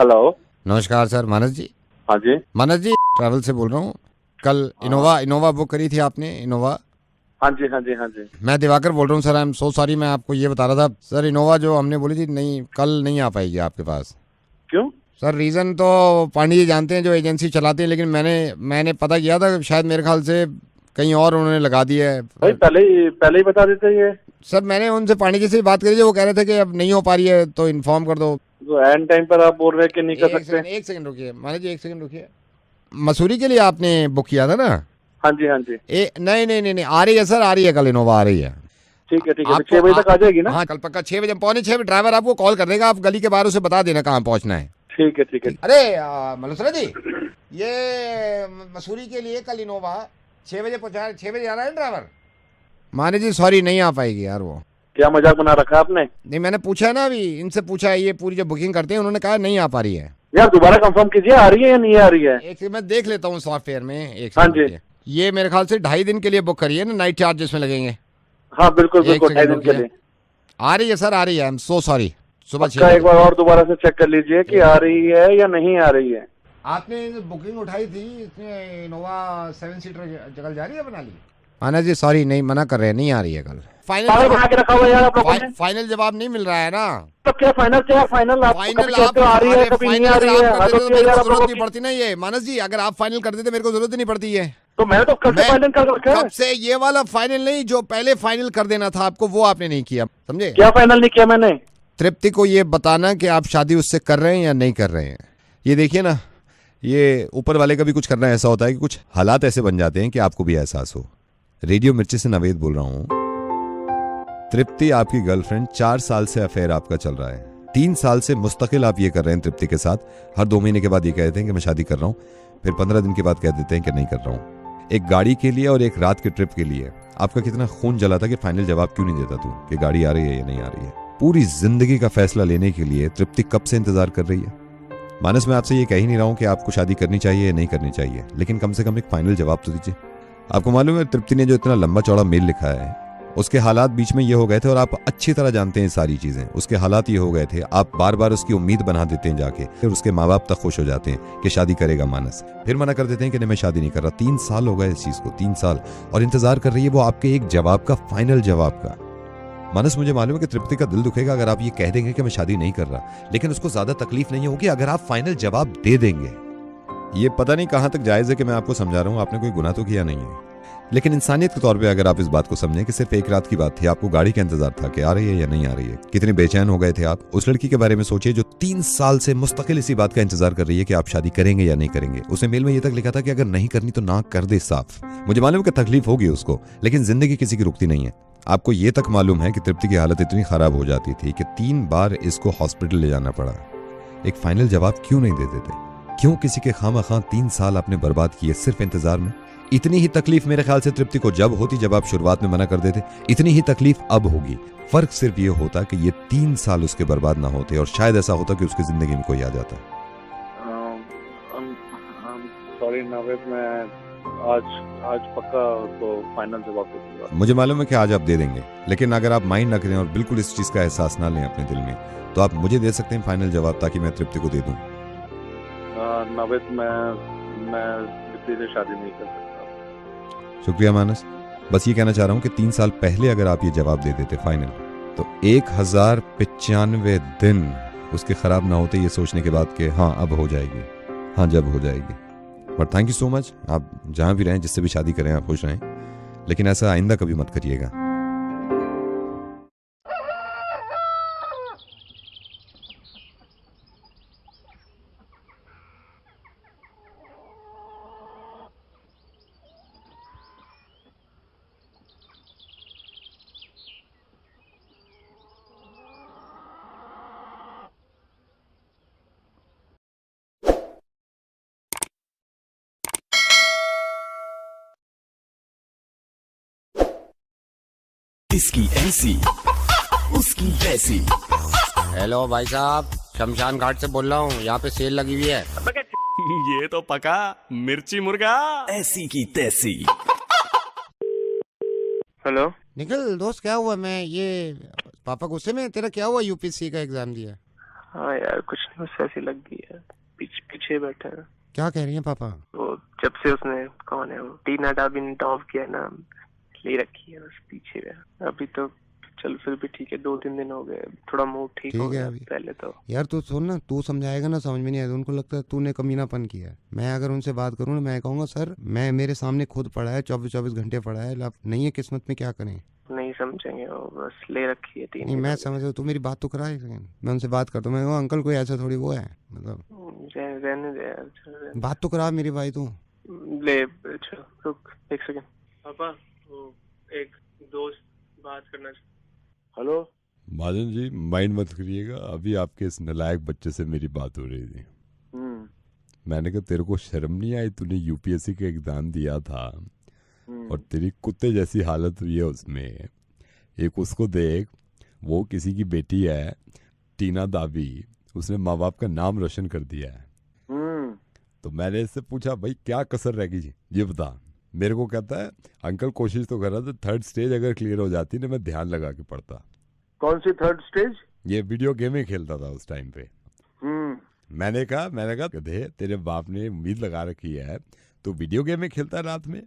Hello. नमस्कार sir, मानस जी। हाँ जी। मानस जी, travel से बोल रहा हूँ। कल इनोवा बुक करी थी आपने, इनोवा। हाँ जी, हाँ जी, हाँ जी। मैं दिवाकर बोल रहा हूँ sir. I am so sorry. मैं आपको ये बता रहा था सर, इनोवा जो हमने बोली थी, नहीं कल नहीं आ पाएगी आपके पास। क्यों? सर रीज़न तो पांडे जी जानते हैं, जो एजेंसी चलाते हैं, लेकिन मैंने पता किया था, शायद मेरे ख्याल से कहीं और उन्होंने लगा दिया है। भाई पहले ही बता देते ये। सर मैंने उनसे पांडे जी से बात करी थी, वो कह रहे थे कि अब नहीं हो पा रही है तो इन्फॉर्म कर दो। तो एंड टाइम पर आप बोल रहे हैं कि नहीं कर सकते। एक सेकंड रुकिए मानस जी, एक सेकंड रुकिए। मसूरी के लिए आपने बुक किया था ना? हाँ जी, हाँ जी। नहीं नहीं नहीं नहीं, आ रही है सर, आ रही है, कल इनोवा आ रही है। ठीक है, ठीक है, तो आपको 6 बजे तक आ जाएगी ना? हाँ कल पक्का 6 बजे, पौने 6 बजे ड्राइवर आपको कॉल कर देगा। आप गली के बाहर उसे बता देना कहाँ पहुंचना है। ठीक है, ठीक है। अरे मलूसरा जी, ये मसूरी के लिए कल इनोवा 6 बजे पहुंचा, 6 बजे आ रहा है ड्राइवर। माने जी सॉरी, नहीं आ पाएगी यार वो। क्या मजाक बना रखा है आपने? नहीं, मैंने पूछा है ना, अभी इनसे पूछा है, ये पूरी जो बुकिंग करते हैं, उन्होंने कहा नहीं आ पा रही है। यार दोबारा कंफर्म कीजिए, आ रही है या नहीं आ रही है? एक सेकंड मैं देख लेता हूँ सॉफ्टवेयर में। एक हाँ सेकंड जी। रुकिए। ये मेरे ख्याल से 2.5 दिन के लिए बुक करिए ना, नाइट चार्ज इसमें लगेंगे। हाँ बिल्कुल एक बिल्कुल, 2.5 सेकंड दिन के रुकिए। लिए। आ रही है सर, आ रही है। I am so sorry. सुबह 6 पक्का एक बजे बार और दोबारा से चेक कर लीजिए कि आ रही है या नहीं आ रही है। आपने बुकिंग उठाई थी, इसमें इनोवा 7 सीटर जगह जा रही है बना ली। आना जी सॉरी, नहीं मना कर रहे हैं, नहीं आ रही है कल। पागल बना के रखा हुआ है यार आप लोगों ने। फाइनल जवाब नहीं मिल रहा है ना। तो क्या फाइनल, क्या फाइनल? आप कभी कहते हो आ रही है, कभी नहीं आ रही है। मेरे तो को क्या यार आप जरूरत लोगों नहीं की? पड़ती ना ये मानस जी। अगर आप फाइनल कर देते मेरे को जरूरत ही नहीं पड़ती है। तो मैंने तो कब से फाइनल कर रखा है। कब से? ये वाला फाइनल नहीं, जो पहले फाइनल कर देना था आपको, वो आपने नहीं किया, समझे? क्या फाइनल नहीं किया मैंने? तृप्ति को ये बताना कि आप शादी उससे कर रहे हैं या नहीं कर रहे हैं। ये देखिए ना, ये ऊपर वाले का भी कुछ करना ऐसा होता है कि कुछ हालात ऐसे बन जाते हैं कि आपको भी एहसास हो। रेडियो मिर्ची से नवेद बोल रहा हूँ। तृप्ति आपकी गर्लफ्रेंड, 4 साल से अफेयर आपका चल रहा है। 3 साल से मुस्तकिल आप ये कर रहे हैं तृप्ति के साथ। हर 2 महीने के बाद ये कहते हैं कि मैं शादी कर रहा हूँ, फिर 15 दिन के बाद कह देते हैं कि नहीं कर रहा हूँ। एक गाड़ी के लिए और एक रात की ट्रिप के लिए आपका कितना खून जला था कि फाइनल जवाब क्यों नहीं देता तू कि गाड़ी आ रही है या नहीं आ रही है। पूरी जिंदगी का फैसला लेने के लिए तृप्ति कब से इंतजार कर रही है। मानस, मैं आपसे ये कह ही नहीं रहा हूँ कि आपको शादी करनी चाहिए या नहीं करनी चाहिए, लेकिन कम से कम एक फाइनल जवाब तो दीजिए। आपको मालूम है तृप्ति ने जो इतना लंबा चौड़ा मेल लिखा है, उसके हालात बीच में ये हो गए थे, और आप अच्छी तरह जानते हैं सारी चीजें। उसके हालात ये हो गए थे, आप बार बार उसकी उम्मीद बना देते हैं जाके, फिर उसके माँ बाप तक खुश हो जाते हैं कि शादी करेगा मानस, फिर मना कर देते हैं कि नहीं मैं शादी नहीं कर रहा। 3 साल हो गए इस चीज को, 3 साल, और इंतजार कर रही है वो आपके एक जवाब का, फाइनल जवाब का। मानस, मुझे मालूम है कि तृप्ति का दिल दुखेगा अगर आप ये कह देंगे कि मैं शादी नहीं कर रहा, लेकिन उसको ज्यादा तकलीफ नहीं होगी अगर आप फाइनल जवाब दे देंगे। ये पता नहीं कहां तक जायज है कि मैं आपको समझा रहा हूं, आपने कोई गुनाह तो किया नहीं है, लेकिन इंसानियत के तौर पे अगर आप इस बात को समझें कि सिर्फ एक रात की बात थी, आपको गाड़ी का इंतजार था कि आ रही है या नहीं आ रही है, कितने बेचैन हो गए थे आप। उस लड़की के बारे में सोचिए जो 3 साल से मुस्तकिल इसी बात का इंतजार कर रही है कि आप शादी करेंगे या नहीं करेंगे। उसने मेल में ये तक लिखा था कि अगर नहीं करनी तो ना कर दे साफ। मुझे मालूम है कि तकलीफ होगी उसको, लेकिन जिंदगी किसी की रुकती नहीं है। आपको ये तक मालूम है कि तृप्ति की हालत इतनी खराब हो जाती थी कि 3 बार इसको हॉस्पिटल ले जाना पड़ा। एक फाइनल जवाब क्यों नहीं दे देते? क्यों किसी के खामखा 3 साल आपने बर्बाद किए सिर्फ इंतजार में? इतनी ही तकलीफ मेरे ख्याल से तृप्ति को जब होती जब आप शुरुआत में मना कर देते, इतनी ही तकलीफ अब होगी। फर्क सिर्फ ये होता कि ये 3 साल उसके बर्बाद ना होते, और शायद ऐसा होता कि उसकी जिंदगी में कोई आ जाता। सॉरी नावेद, मैं आज पक्का तो फाइनल जवाब दे दूंगा। मुझे मालूम है कि आज आप दे देंगे, लेकिन अगर आप माइंड न करें और बिल्कुल इस चीज का एहसास ना लें अपने दिल में, तो आप मुझे दे सकते हैं फाइनल जवाब, ताकि मैं तृप्ति को दे दूं। नावेद, मैं तृप्ति से शादी नहीं कर सकता। शुक्रिया मानस। बस ये कहना चाह रहा हूँ कि 3 साल पहले अगर आप ये जवाब दे देते फाइनल, तो 1095 दिन उसके खराब ना होते ये सोचने के बाद कि हाँ अब हो जाएगी, हाँ जब हो जाएगी। But thank you so much. आप जहाँ भी रहें, जिससे भी शादी करें, आप खुश रहें, लेकिन ऐसा आइंदा कभी मत करिएगा। इसकी ऐसी उसकी वैसी। हेलो भाई साहब, शमशान घाट से बोल रहा हूँ, यहाँ पे सेल लगी हुई है। ये तो पका मिर्ची मुर्गा ऐसी की तैसी। हेलो निखिल दोस्त, क्या हुआ? मैं ये पापा गुस्से में, तेरा क्या हुआ? यूपीएससी का एग्जाम दिया? हाँ यार, कुछ बस ऐसी लग गई है, पीछे बैठे हैं। क्या कह रही हैं पापा? वो जब से उसने, कौन है वो, टीना डाबी ने टॉप किया ना, ले रखी है, बस पीछे है अभी तो। चल फिर भी ठीक है, 2-3 दिन हो गए, थोड़ा मूड ठीक हो गया। पहले तो यार तू सुन ना, तू समझाएगा ना समझ में नहीं आएगा, उनको लगता है तूने कमीनापन किया है। मैं अगर उनसे बात करूँ ना, मैं कहूँगा सर मैं मेरे सामने खुद पड़ा है, 24-24 घंटे पड़ा है, नहीं है किस्मत में, क्या करें? नहीं समझेंगे वो, बस ले रखी है 3 दिन। मैं समझ रहा हूँ, तू मेरी बात तो करा एक सेकंड, मैं उनसे बात करता हूँ। मैं अंकल कोई ऐसा थोड़ी वो है, मतलब रहने दे यार, बात तो करा मेरी भाई तू। ले रुक 1 सेकंड। पापा वो एक दोस्त बात करना। हेलो महाजन जी, माइंड मत करिएगा, अभी आपके इस नालायक बच्चे से मेरी बात हो रही थी। मैंने कहा तेरे को शर्म नहीं आई, तूने यूपीएससी का एग्जाम दिया था और तेरी कुत्ते जैसी हालत हुई है उसमें। एक उसको देख, वो किसी की बेटी है, टीना दाबी, उसने माँ बाप का नाम रोशन कर दिया है। तो मैंने इससे पूछा भाई क्या कसर रह गई ये बता। मेरे को कहता है अंकल कोशिश तो कर रहा था, 3rd स्टेज अगर क्लियर हो जाती ना मैं ध्यान लगा के पढ़ता। कौन सी 3rd स्टेज? ये वीडियो गेम ही खेलता था उस टाइम पे। मैंने कहा गधे, तेरे बाप ने उम्मीद लगा रखी है तो वीडियो गेम ही खेलता है रात में।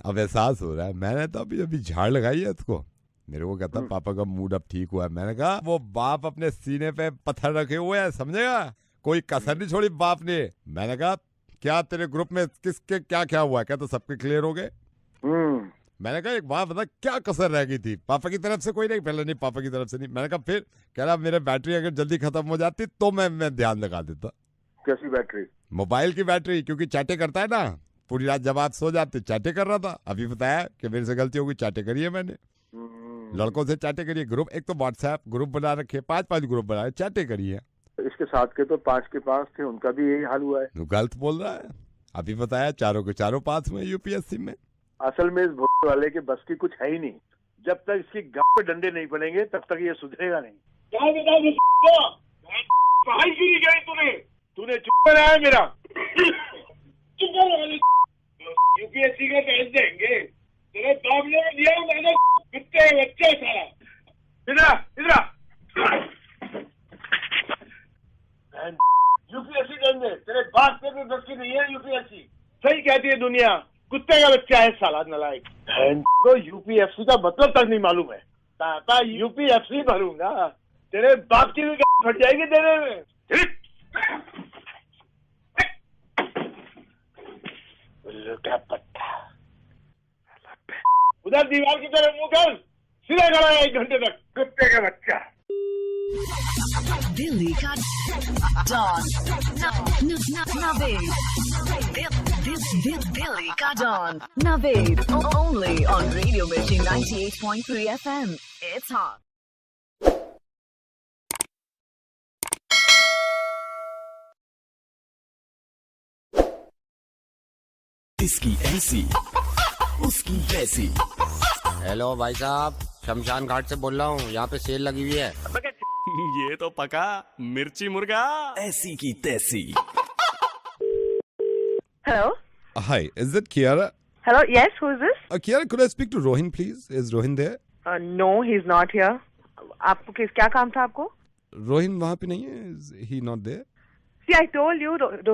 अब एहसास हो रहा है। मैंने तो अभी झाड़ लगाई है उसको। मेरे को कहता पापा का मूड अब ठीक हुआ है। मैंने कहा वो बाप अपने सीने पे पत्थर रखे हुए है, समझेगा, कोई कसर नहीं छोड़ी बाप ने। मैंने कहा क्या तेरे ग्रुप में किसके क्या क्या हुआ है? कहता सबके क्लियर हो गए। मैंने कहा एक बात बता, क्या कसर रह गई थी? पापा की तरफ से कोई नहीं, पहले नहीं, पापा की तरफ से नहीं। मैंने कहा फिर? कह रहा मेरे बैटरी अगर जल्दी खत्म हो जाती तो मैं ध्यान लगा देता। कैसी बैटरी? मोबाइल की बैटरी, क्योंकि चैटे करता है ना पूरी रात, जब आप सो जाते चैटे कर रहा था। अभी बताया कि मेरे से गलती होगी, चैटे करी है मैंने, लड़कों से चैटे करी है। ग्रुप एक तो व्हाट्सएप ग्रुप बना रखे, 5-5 ग्रुप बनाए, चैटे करी है। इसके साथ के तो 5 के पास थे, उनका भी यही हाल हुआ है। तो गलत बोल रहा है। अभी बताया चारों के चारों पास हुए यूपीएससी में। असल में इस भोले वाले के बस की कुछ है ही नहीं। जब तक इसकी गांव पे डंडे नहीं पड़ेंगे तब तक ये सुधरेगा नहीं। पढ़ाई क्यों नहीं गई तूने चुप रहा मेरा। यूपीएससी का टेस्ट देंगे तेरे बाप ने दिया, मैंने कुत्ते बच्चे सारा। इधर यूपीएससी देंगे, तेरे बाप के भी बस की नहीं है यूपीएससी। सही कहती है दुनिया, कुत्ते का बच्चा है साला नालायक। तो यूपीएससी का मतलब तक नहीं मालूम है। ताता यूपीएससी भरूंगा, तेरे बाप की भी फट जाएगी देने में। क्या पट्टा, उधर दीवार की तरफ मुंह कर, सीधा खड़ा है 1 घंटे तक, कुत्ते का बच्चा। दिल्ली का डॉन नवेद, दिल्ली का don Naved, only on Radio Mirchi 98.3 FM. It's hot. इसकी ऐसी उसकी वैसी। हेलो भाई साहब, शमशान घाट से बोल रहा हूँ, यहाँ पे सेल लगी हुई है। ये तो पका मिर्ची मुर्गा ऐसी की तैसी। Hello? Hi, is it Kiara? Hello, yes, who is this? Kiara, could I speak to Rohin, please? Is Rohin there? No, he's not here. आपको क्या काम था आपको? Rohin वहाँ पे नहीं है? Is he not there? See, I told you,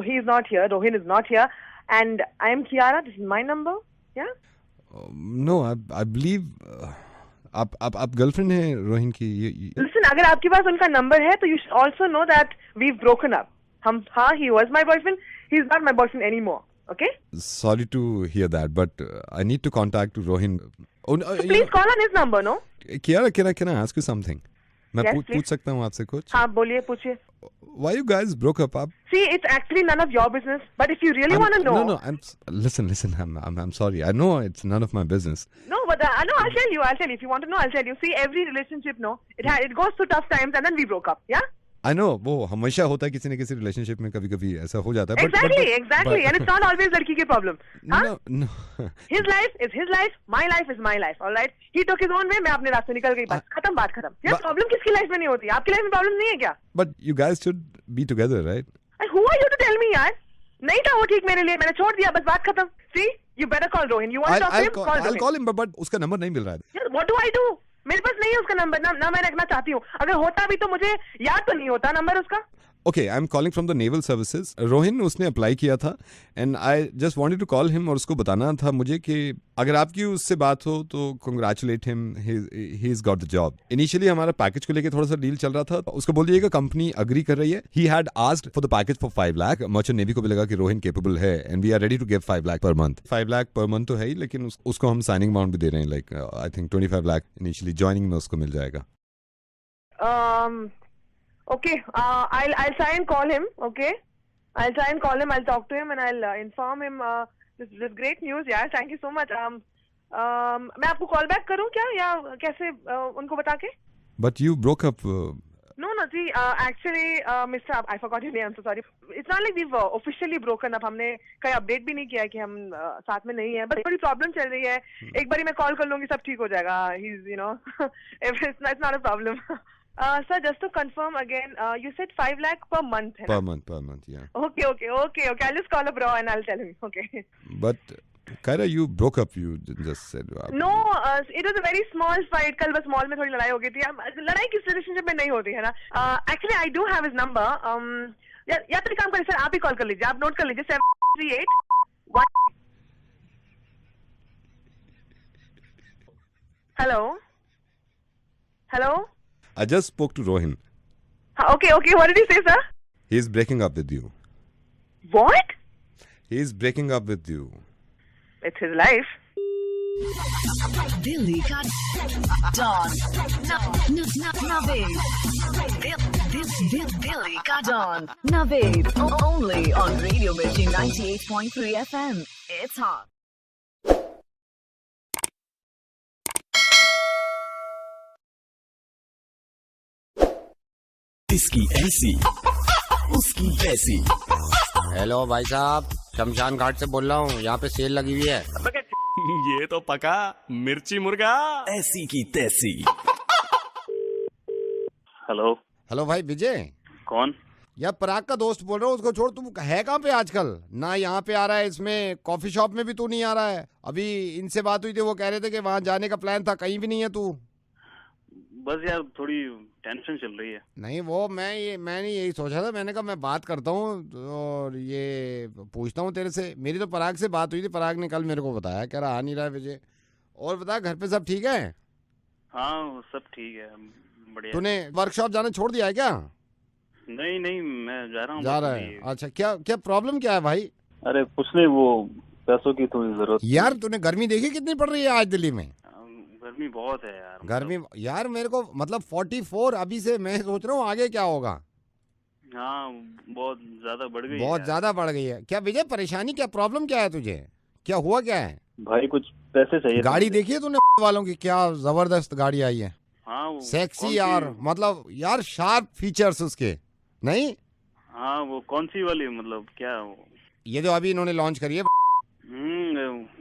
he is not here. Rohin is not here. And I am Kiara. This is my number. Yeah? No, I believe आप गर्लफ्रेंड है रोहिन की। Listen, अगर आपके पास उनका नंबर है तो you should also know that we've broken up. he was my boyfriend. He's not my boyfriend anymore. Okay? Sorry to hear that, but I need to contact Rohin. Please call on his number, no? Kiara, can I ask you something? मैं Yes, पूछ सकता हूँ आपसे कुछ? हाँ, बोलिए, पूछिए। Why you guys broke up? See, it's actually none of your business. But if you really want to know, no. Listen. I'm sorry. I know it's none of my business. No, but no, I'll tell you. If you want to know, I'll tell you. See, every relationship, no, it goes through tough times, and then we broke up. Yeah. I know, वो हमेशा होता है किसी न किसी relationship में, कभी-कभी ऐसा हो जाता है। Exactly, and it's not always लड़की की problem. No. His life is his life, my life is my life. All right. He took his own way, मैं अपने रास्ते निकल गई, बात खत्म। यार प्रॉब्लम किसकी लाइफ में नहीं होती? आपकी लाइफ में प्रॉब्लम नहीं है क्या? But you guys should be together, right? And who are you to tell me, यार? नहीं था वो ठीक मेरे लिए, मैंने छोड़ दिया, बस बात खत्म। See, you better call Rohin. You want to talk to him? Call Rohin. I'll call him, but उसका नंबर नहीं मिल रहा है। यार, what do I do? मेरे पास नहीं है उसका नंबर, ना मैं रखना चाहती हूँ। अगर होता भी तो मुझे याद तो नहीं होता नंबर उसका। Okay, I am calling from the naval services. Rohin उसने अप्लाई किया था and I just wanted to call him और उसको बताना था मुझे कि अगर आपकी उससे बात हो तो congratulate him, he is got the job. Initially हमारा पैकेज को लेके थोड़ा सा डील चल रहा था, उसको बोल दिएगा कंपनी अग्री कर रही है। He had asked for the package for 5 lakh. Merchant navy को भी लगा कि रोहिन केपेबल है and we are ready to give 5 lakh per month. 5 lakh per month तो है ही, लेकिन उसको हम साइनिंग अमाउंट भी दे रहे हैं, like I think 25 lakh initially joining में उसको मिल जाएगा। Okay, I'll try and call him. Okay, I'll try and call him. I'll talk to him and I'll inform him. This great news, yeah. Thank you so much. मैं आपको call back करूँ क्या या कैसे उनको बता के? But you broke up. No, see, actually, Mr. I forgot your name. I'm so sorry. It's not like we've officially broken up. हमने कोई update भी नहीं किया कि हम साथ में नहीं हैं. बस थोड़ी problem चल रही है. एक बारी मैं call कर लूँगी, सब ठीक हो जाएगा. He's, it's not a problem. Sir, just to confirm again, you said 5 lakh per month. Per month, yeah. Okay. I'll just call up Bro and I'll tell him. Okay. But Kaira, you broke up. You just said. No, it was a very small fight. कल बस mall में थोड़ी लड़ाई हो गई थी. लड़ाई किस रिलेशनशिप में नहीं होती है ना. Actually, I do have his number. या तो एक काम करिए सर, आप ही कॉल कर लीजिए. आप नोट कर लीजिए 738 1. Hello. I just spoke to Rohin. Okay. What did he say, sir? He's breaking up with you. What? He's breaking up with you. It's his life. Delhi ka Don. Delhi ka Don. Naved. Only on Radio Mirchi 98.3 FM. It's hot. इसकी ऐसी उसकी वैसी। Hello भाई साहब, शमशान घाट से बोल रहा हूँ, यहाँ पे सेल लगी हुई है। ये तो पका मिर्ची मुर्गा ऐसी की तैसी। हेलो भाई विजय। कौन? यार पराग का दोस्त बोल रहा हूँ, उसको छोड़। तुम है कहाँ पे आजकल? ना यहाँ पे आ रहा है, इसमें कॉफी शॉप में भी तू नहीं आ रहा है। अभी इनसे बात हुई थी, वो कह रहे थे कि वहाँ जाने का प्लान था, कहीं भी नहीं है तू। बस यार थोड़ी टेंशन चल रही है। नहीं वो मैंने यही सोचा था, मैंने कहा मैं बात करता हूँ और ये पूछता हूँ तेरे से। मेरी तो पराग से बात हुई थी, पराग ने कल मेरे को बताया, कह रहा आ नहीं रहा है विजय। और बता, घर पे सब ठीक है? हाँ सब ठीक है, बढ़िया। तूने वर्कशॉप जाना छोड़ दिया है क्या? नहीं मैं जा रहा हूँ। जा रहा है? अच्छा, क्या प्रॉब्लम क्या है भाई? अरे कुछ नहीं, वो पैसों की थोड़ी जरूरत। यार तूने गर्मी देखी कितनी पड़ रही है आज दिल्ली में? गर्मी बहुत है यार। गर्मी यार मेरे को मतलब 44 अभी से, मैं सोच रहा हूँ आगे क्या होगा। हाँ बहुत ज्यादा बढ़ गई। बहुत ज्यादा बढ़ गई है। क्या विजय परेशानी, क्या प्रॉब्लम क्या है तुझे? क्या हुआ क्या है? भाई कुछ पैसे चाहिए। गाड़ी देखी है तूने वालों की? क्या जबरदस्त गाड़ी आई है। हाँ सेक्सी यार, मतलब यार शार्प फीचर्स उसके। नहीं हाँ वो कौन सी वाली, मतलब क्या ये जो अभी इन्होंने लॉन्च करी है।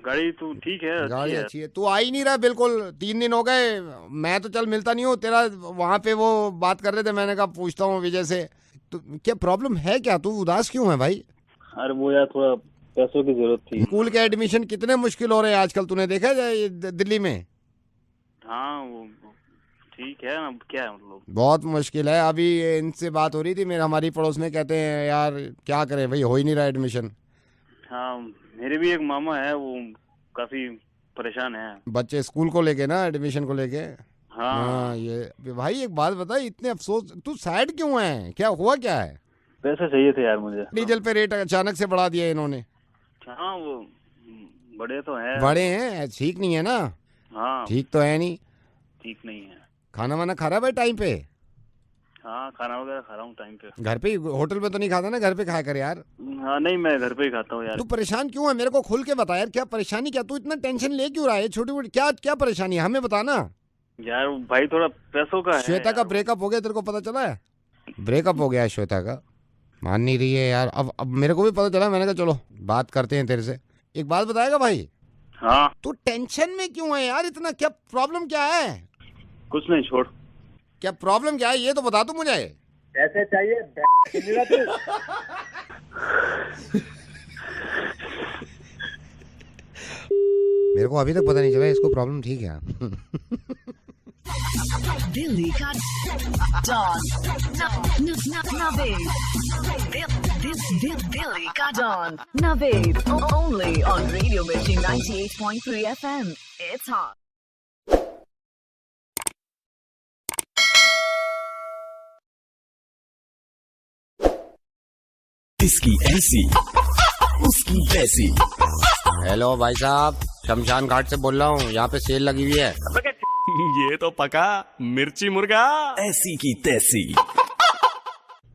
गाड़ी तो ठीक है, गाड़ी अच्छी है। तू आ ही नहीं रहा बिल्कुल, 3 दिन हो गए। मैं तो चल मिलता नहीं हूँ तेरा, वहाँ पे वो बात कर रहे थे, मैंने कहा पूछता हूँ विजय से। तो क्या प्रॉब्लम है क्या? तू उदास क्यों है भाई? अरे वो यार थोड़ा पैसों की जरूरत थी। स्कूल के एडमिशन कितने मुश्किल हो रहे हैं आजकल, तूने देखा है दिल्ली में? हाँ वो ठीक है, अब क्या है मतलब बहुत मुश्किल है। अभी इनसे बात हो रही थी, मेरे हमारी पड़ोस में, कहते हैं यार क्या करें भाई, हो ही नहीं रहा एडमिशन। हाँ मेरे भी एक मामा है, वो काफी परेशान है बच्चे स्कूल को लेके ना, एडमिशन को लेके। हाँ ये भाई एक बात बता, इतने अफसोस, तू सैड क्यों है? क्या हुआ क्या है? पैसे चाहिए थे यार मुझे। डीजल पे रेट अचानक से बढ़ा दिया इन्होंने। हाँ वो बड़े तो हैं। बड़े हैं, ठीक नहीं है ना? हाँ ठीक तो है नहीं। ठीक नहीं है। खाना वाना खा रहा है भाई टाइम पे? हाँ खाना वगैरह खा रहा हूँ टाइम पे। घर पे? होटल पे तो नहीं खाता ना? घर पे खाया कर यार। हाँ नहीं मैं घर पे ही खाता हूँ यार। तू परेशान क्यों है? मेरे को खुल के बता यार, क्या परेशानी, क्या तू इतना टेंशन ले क्यों रहा है? छोटी मोटी क्या परेशानी है, हमें बताना यार। भाई थोड़ा पैसों का है। श्वेता का ब्रेकअप हो गया, तेरे को पता चला है? ब्रेकअप हो गया है श्वेता का, मान नहीं रही है यार। अब मेरे को भी पता चला, मैंने कहा चलो बात करते हैं तेरे से। एक बात बताएगा भाई? हाँ तू टेंशन में क्यों है यार इतना? क्या प्रॉब्लम क्या है? कुछ नहीं, छोड़। क्या प्रॉब्लम क्या है ये तो बता तू मुझे। पैसे चाहिए मेरे को अभी तक पता नहीं चला इसको प्रॉब्लम ठीक है। दिल्ली का डॉन नवेद दिल्ली का don Naved only on radio Mirchi 98.3 FM. It's hot. इसकी ऐसी उसकी वैसी। हेलो भाई साहब, शमशान घाट से बोल रहा हूँ, यहाँ पे सेल लगी हुई है। ये तो पका मिर्ची मुर्गा ऐसी की तैसी।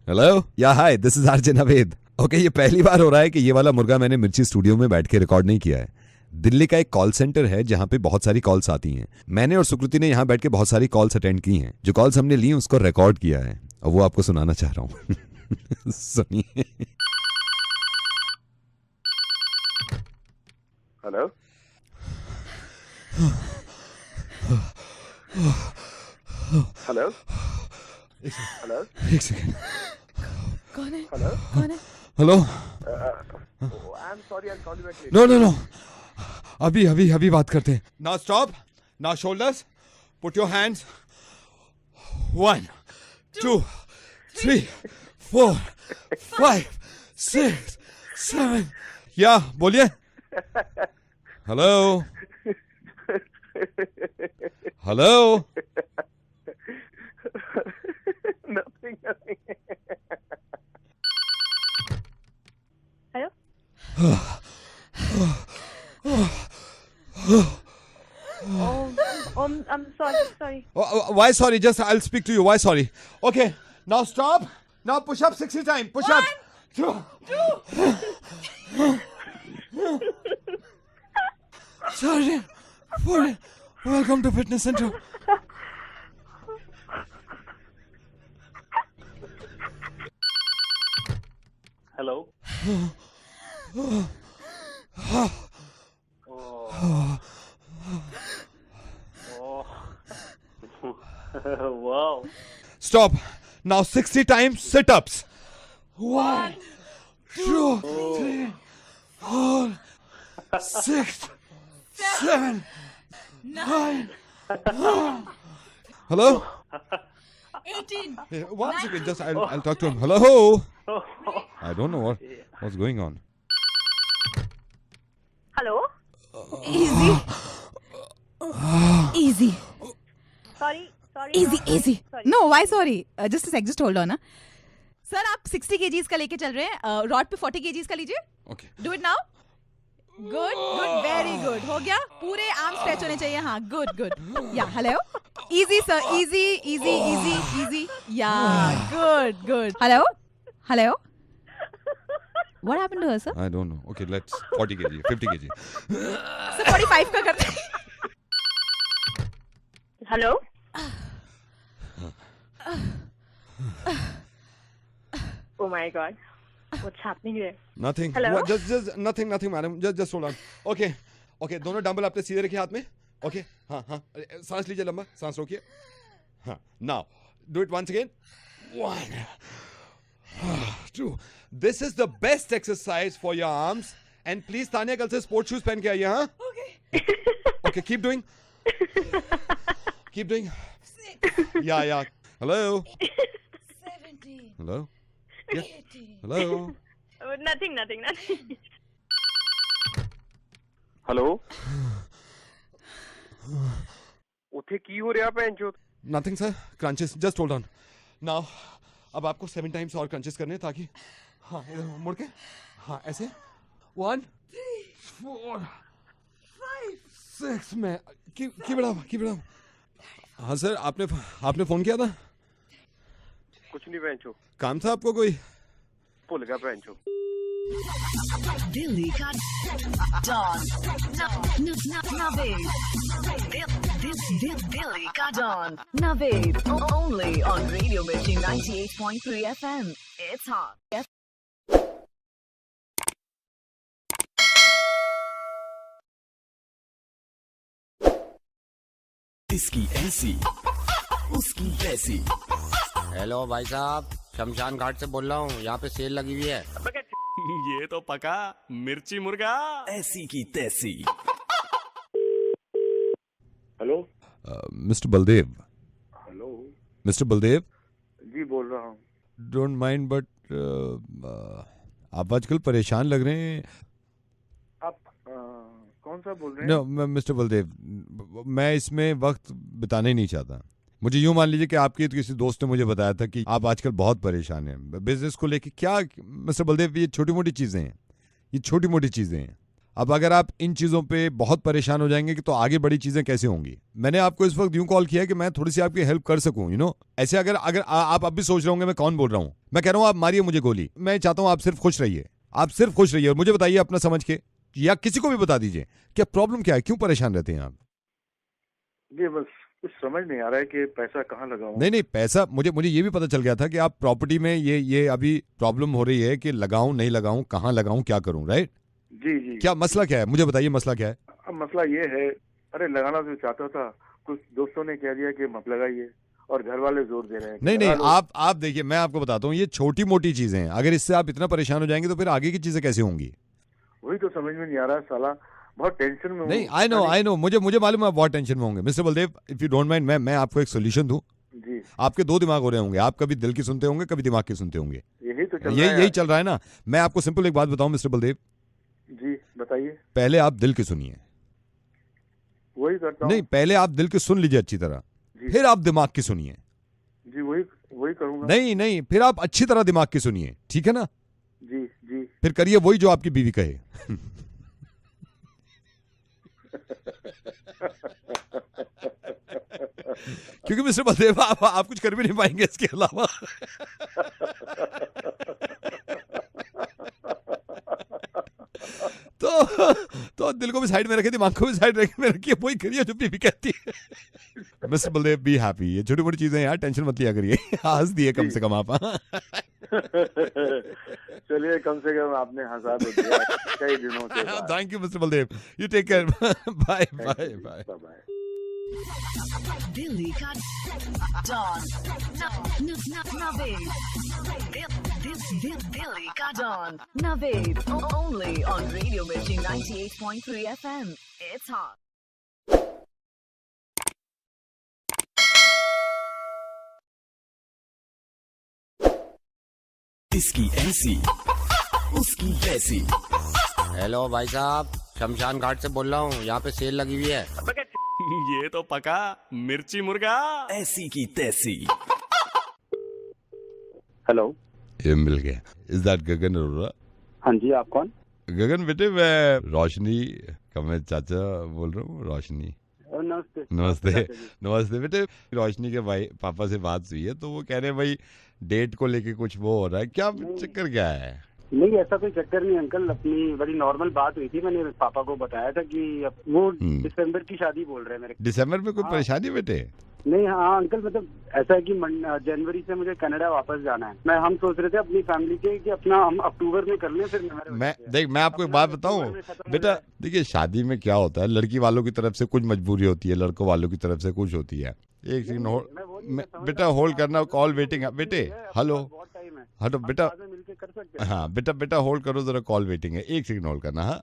हेलो या hi, this is RJ Naved. Okay, ये पहली बार हो रहा है कि ये वाला मुर्गा मैंने मिर्ची स्टूडियो में बैठ के रिकॉर्ड नहीं किया है। दिल्ली का एक कॉल सेंटर है जहां पे बहुत सारी कॉल्स आती हैं। मैंने और सुकृति ने यहाँ बैठ के बहुत सारी कॉल्स अटेंड की हैं। जो कॉल्स हमने ली उसको रिकॉर्ड किया है और वो आपको सुनाना चाह रहा हूँ। सुनिए। हेलो, हेलो, हेलो, एक सेकंड। कौन है? हेलो, कौन है? Hello. I am sorry, I call you back. No no no, अभी बात करते हैं। Now stop, now shoulders, put your hands. 1 2 3 4 5 6 7। या बोलिए। Hello hello. Nothing. Hello? I'm sorry. Why sorry? Just I'll speak to you. Why sorry? Okay. Now stop. Now push up 60 times. Push up. 2. Sorry. Welcome to Fitness Center. Hello. Wow. Stop. Now 60 times sit-ups. 1 2 3 4 6 7 9. Hello? 18. One second, just I'll talk to him. Hello? I don't know what's going on. Hello? Easy. Sorry. Easy. No, why sorry? Just a sec, just hold on. Sir आप 60 kgs का लेके चल रहे हैं, rod पे 40 kgs का लीजिए. Okay. Do it now. Good, very good. हो गया? पूरे आर्म स्ट्रेच होने चाहिए. हाँ, good. Yeah, hello. Easy sir, easy. Yeah, good. Hello. What happened to her, sir? I don't know. Okay, let's 40 kg, 50 kg. Sir 45 का करते हैं. Hello? Oh my God. What's happening there? Nothing. Hello? What, just nothing, madam. Just hold on. Okay. दोनों dumbbell अपने सीधे रखिए हाथ में. Okay. हाँ. सांस लीजिए लंबा. सांस रोकिए. हाँ. Now, do it once again. 1 2. This is the best exercise for your arms. And please, Tania कल से स्पोर्ट शूज पहन के आइए. हाँ. Okay. Keep doing. Yeah. Hello. 17. Hello. Yes. Hello. Nothing. Hello. उठे की हो रहा है जो? Nothing sir. Crunches. Just hold on. Now, अब आपको 7 times और crunches करने हैं ताकि हाँ इधर मुड़ के हाँ ऐसे 1 3 4 5 6 में की बड़ा हाँ सर आपने फोन किया था? कुछ नहीं बेंचो। काम था आपको कोई? भूल गया बेंचो। दिल्ली का डॉन नवेद दिल्ली का don Naved only on radio Mirchi 98.3 FM. It's hot. इसकी ऐसी उसकी वैसी। हेलो भाई साहब, शमशान घाट से बोल रहा हूँ, यहाँ पे सेल लगी हुई है। ये तो पका मिर्ची मुर्गा ऐसी की तैसी। Hello. Mister Baldev, mister Baldev, जी बोल रहा हूँ। डोंट माइंड बट आप आजकल परेशान लग रहे हैं। आप कौन सा बोल रहे हैं? नो मिस्टर बलदेव, मैं इसमें वक्त बिताना ही नहीं चाहता। मुझे यूं मान लीजिए कि आपके किसी दोस्त ने मुझे बताया था कि आप आजकल बहुत परेशान हैं बिजनेस को लेके। क्या मिस्टर बलदेव, ये छोटी मोटी चीज़ें हैं, ये छोटी मोटी चीज़ें हैं। अब अगर आप इन चीज़ों पे बहुत परेशान हो जाएंगे कि तो आगे बड़ी चीज़ें कैसे होंगी। मैंने आपको इस वक्त यूं कॉल किया है कि मैं थोड़ी सी आपकी हेल्प कर सकूं, यू नो। ऐसे अगर अगर आप अब भी सोच रहे होंगे मैं कौन बोल रहा हूं, मैं कह रहा हूं आप मारिए मुझे गोली। मैं चाहता हूं आप सिर्फ खुश रहिए, आप सिर्फ खुश रहिए और मुझे बताइए अपना समझ के, या किसी को भी बता दीजिए क्या प्रॉब्लम क्या है, क्यों परेशान रहते हैं आप। जी बस कुछ समझ नहीं आ रहा है कि पैसा कहाँ लगाऊं। नहीं पैसा, मुझे ये भी पता चल गया था कि आप प्रॉपर्टी में ये अभी प्रॉब्लम हो रही है कि लगाऊं नहीं लगाऊं, कहाँ लगाऊं, क्या करूं, राइट? जी। क्या मसला क्या है, मुझे बताइए मसला क्या है। अब मसला ये है, अरे लगाना तो चाहता था, कुछ दोस्तों ने कह दिया कि मत लगाइए और घर वाले जोर दे रहे हैं। नहीं आप देखिए, मैं आपको बताता हूँ, ये छोटी मोटी चीजें हैं। अगर इससे आप इतना परेशान हो जाएंगे तो फिर आगे की चीजें कैसे होंगी। वही तो समझ में नहीं आ रहा है साला, बहुत टेंशन में हूँ। नहीं आई नो मुझे मालूम है आप बहुत टेंशन में होंगे। Mister Baldev, if you don't mind, मैं आपको एक सोल्यूशन दूं। जी। आपके दो दिमाग हो रहे होंगे, आप कभी दिल की सुनते होंगे, कभी दिमाग की सुनते होंगे। यही तो यही चल रहा है ना। मैं आपको सिंपल एक बात बताऊं मिस्टर बलदेव। जी बताइए। पहले आप दिल की सुनिए। वही करता हूँ। नहीं, पहले आप दिल की सुन लीजिए अच्छी तरह, फिर आप दिमाग की सुनिए। जी वही करूंगा। नहीं, फिर आप अच्छी तरह दिमाग की सुनिए, ठीक है ना? जी। फिर करिए वही जो आपकी बीवी कहे। क्योंकि मिस्टर बलदेव आप कुछ कर भी नहीं पाएंगे इसके अलावा। तो दिल को भी साइड में रखिए, दिमाग को भी साइड में रखिए, वही करिए जो बीवी कहती है। Mister Baldev, be happy. ये छोटी मोटी चीजें यार, टेंशन मत लिया करिए। हंस दिए कम से कम आप। चलिए, कम से कम आपने हंसा तो दिया कई दिनों से। Thank you mister Baldev, you take care. Bye bye. Delhi का डॉन नवेद, दिल्ली का don Naved, only on Radio Mirchi 98.3 FM. It's hot. इसकी ऐसी उसकी वैसी। हेलो भाई साहब, शमशान घाट से बोल रहा हूँ, यहाँ पे सेल लगी हुई है। ये तो पका मिर्ची मुर्गा ऐसी की तैसी। हेलो, ये मिल गया। इज दैट गगन अरोड़ा? हाँ जी, आप कौन? गगन बेटे, मैं रोशनी का मैं चाचा बोल रहा हूँ। रोशनी, नमस्ते बेटे। रोशनी के भाई पापा से बात हुई है, तो वो कह रहे हैं भाई डेट को लेके कुछ वो हो रहा है, क्या चक्कर क्या है? नहीं, ऐसा कोई चक्कर नहीं अंकल, अपनी बड़ी नॉर्मल बात हुई थी। मैंने पापा को बताया था कि वो दिसंबर की शादी बोल रहे हैं मेरे। दिसंबर में कोई परेशानी बेटे? नहीं, हाँ अंकल, मतलब ऐसा है कि जनवरी से मुझे कनाडा वापस जाना है। हम सोच रहे थे अपनी फैमिली के कि अपना हम अक्टूबर में कर लें, फिर मैं आपको एक बात बताऊं बेटा, देखिए शादी में क्या होता है, लड़की वालों की तरफ से कुछ मजबूरी होती है, लड़कों वालों की तरफ से कुछ होती है। एक सेकंड बेटा होल्ड करना, कॉल वेटिंग है बेटे। हेलो बेटा, हाँ बेटा होल्ड करो जरा, कॉल वेटिंग है, एक सेकंड होल्ड करना।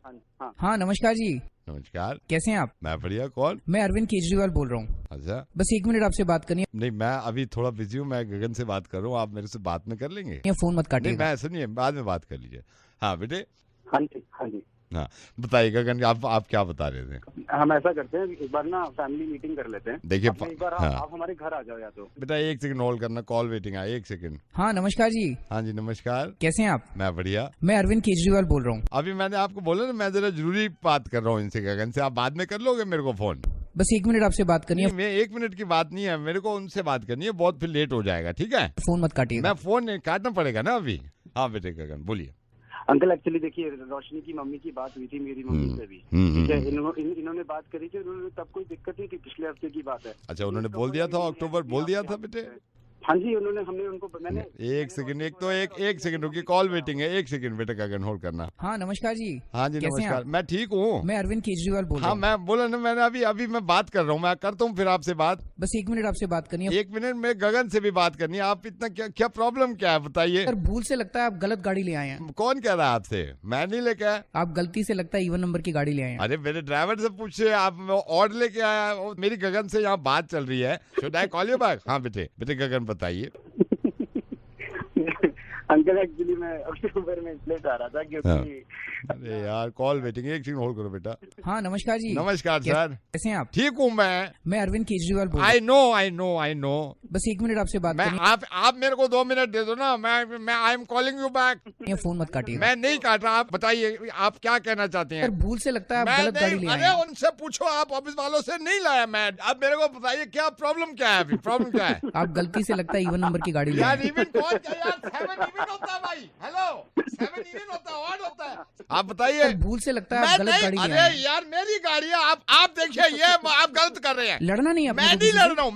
हाँ नमस्कार जी। नमस्कार, कैसे हैं आप? मैं बढ़िया। कौन? मैं अरविंद केजरीवाल बोल रहा हूँ। अच्छा, बस 1 मिनट आपसे बात करनी है। नहीं, मैं अभी थोड़ा बिजी हूँ, मैं गगन से बात कर रहा हूँ, आप मेरे से बात में कर लेंगे? फोन मत काटिए। मैं ऐसा नहीं है, बाद में बात कर लीजिए। हाँ बेटे। हाँ जी। हाँ बताइए गगन, आप क्या बता रहे थे? हम ऐसा करते हैं, एक बार ना फैमिली मीटिंग कर लेते हैं। देखिए एक बार आप हमारे घर आ जाओ या तो। बेटा एक सेकंड होल्ड करना, कॉल वेटिंग है, एक सेकंड। हाँ नमस्कार जी। हाँ जी नमस्कार, कैसे हैं आप? मैं बढ़िया। मैं अरविंद केजरीवाल बोल रहा हूँ। अभी मैंने आपको बोला ना, मैं जरा जरूरी बात कर रहा हूँ इनसे, गगन से। आप बाद में कर लोगे मेरे को फोन? बस 1 मिनट आपसे बात करनी है। मैं 1 मिनट की बात नहीं है, मेरे को उनसे बात करनी है, बहुत फिर लेट हो जाएगा, ठीक है? फोन मत काटिए। मैं फोन काटना पड़ेगा ना अभी। हाँ बेटे गगन बोलिए। अंकल एक्चुअली देखिए, रोशनी की मम्मी की बात हुई थी मेरी मम्मी से भी, ठीक है? इन्होंने बात करी थी, उन्होंने तब कोई दिक्कत नहीं थी, पिछले हफ्ते की बात है। अच्छा, उन्होंने बोल दिया था अक्टूबर, बोल दिया था बेटे? हाँ जी, हमने उनको मैंने एक सेकंड, एक सेकंड रुकिए, कॉल वेटिंग है, एक सेकंड बेटा गगन होल्ड करना। हाँ नमस्कार जी। हाँ जी कैसे हैं नमस्कार, आप? मैं ठीक हूँ। मैं अरविंद केजरीवाल बोल रहा हाँ हूँ। मैं बोला ना, मैंने अभी मैं बात कर रहा हूँ, मैं करता हूँ फिर आपसे बात। बस 1 मिनट आपसे बात करनी है। 1 मिनट में गगन से भी बात करनी है। आप इतना क्या प्रॉब्लम क्या है बताइए। सर भूल से लगता है आप गलत गाड़ी ले आए हैं। कौन कह रहा है आपसे? मैं नहीं लेके आया। आप गलती से लगता है इवन नंबर की गाड़ी ले आए हैं। अरे मेरे ड्राइवर से पूछे, आप ऑर्डर लेके आया। मेरी गगन से यहाँ बात चल रही है। Should I call you back? हाँ बेटे गगन बताइए। अंकल एक्चुअली मैं अक्टूबर में इसलिए चाह रहा था क्योंकि अरे यार कॉल वेटिंग, एक सेकंड होल्ड करो बेटा। हाँ नमस्कार जी। नमस्कार सर, कैसे हैं आप? ठीक हूँ मैं अरविंद केजरीवाल बोल रहा हूँ। आई नो। बस 1 मिनट आपसे बात करनी है। आप मेरे को 2 मिनट दे दो ना, मैं आई am calling you back. Phone मत काटिए। मैं नहीं काट रहा, आप बताइए आप क्या कहना चाहते हैं। सर भूल से लगता है आप गलत गाड़ी ले आए अरे हैं। उनसे पूछो, आप ऑफिस वालों से नहीं लाया मैं। अब मेरे को बताइए क्या प्रॉब्लम क्या है? प्रॉब्लम क्या है? आप गलती से लगता है इवन नंबर की गाड़ी ले आए यार हैं। इवन कौन क्या यार? 7 इवन होता है भाई। हेलो 7 इवन होता है, ऑड होता है। आप बताइए। सर भूल से लगता है आप गलत गाड़ी ले आए अरे हैं। यार मेरी गाड़ी है, आप देखिए ये आप गलत कर रहे हैं। लड़ना नहीं है मैं नहीं लड़ रहा हूँ,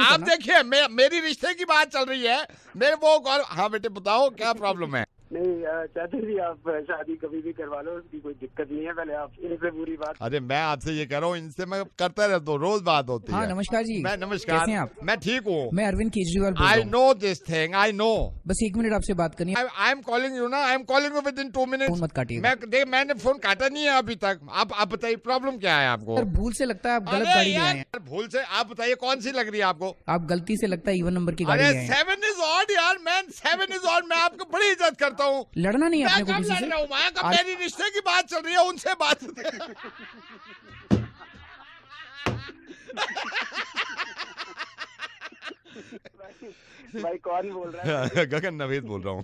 आप देखिए मेरी रिश्ते की बात चल रही है मेरे वो। हाँ बेटे बताओ क्या प्रॉब्लम है? नहीं चाहते जी, आप शादी कभी भी करवा लो, उसकी कोई दिक्कत नहीं है। पहले आप इनसे पूरी बात। अरे मैं आपसे ये कह रहा हूँ, इनसे मैं करता रहता हूँ, रोज बात होती है। हाँ नमस्कार जी। नमस्कार। कैसे हैं आप? मैं ठीक हूँ। मैं अरविंद केजरीवाल बोल रहा आई हूँ। Know this thing, I know. बस 1 मिनट आपसे बात करनी है। आई एम कॉलिंग यू ना, आई am calling you with in 2 minutes. Phone मत काटिए। मैंने फोन काटा नहीं है अभी तक। आप बताइए प्रॉब्लम क्या है आपको? सर भूल से लगता है आप गलत गाड़ी ले आए हैं। भूल से? आप बताइए कौन सी लग रही है आपको? आप गलती से लगता है इवन नंबर की गाड़ी अरे ले आए हैं। 7 इज ऑड यार मैन, 7 इज ऑड। मैं आपको बड़ी इज्जत करता हूँ। लड़ना नहीं है मैं अपने को कब किसी लड़ से। रहा हूँ? मैं कब? मेरी रिश्ते की बात चल रही है, उनसे बात। भाई कौन बोल रहा है? गगन नवेद बोल रहा हूँ।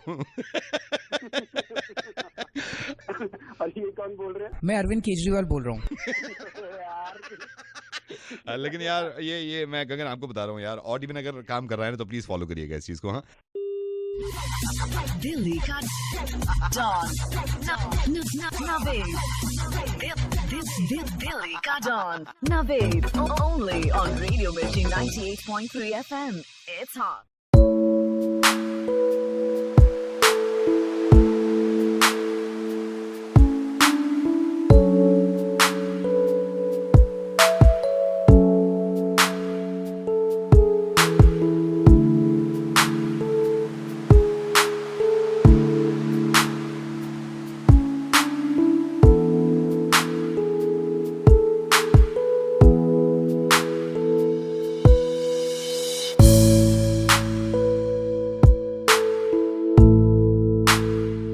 और ये कौन बोल रहे हैं? मैं अरविंद केजरीवाल बोल रहा हूँ। लेकिन यार ये मैं गगन आपको बता रहा हूँ यार, ऑडी में अगर काम कर रहा है ना तो प्लीज फॉलो करिएगा इस चीज को। हाँ दिल्ली का डॉन नवेद। दिल्ली का don Naved, only on radio Mirchi 98.3 FM। It's hot.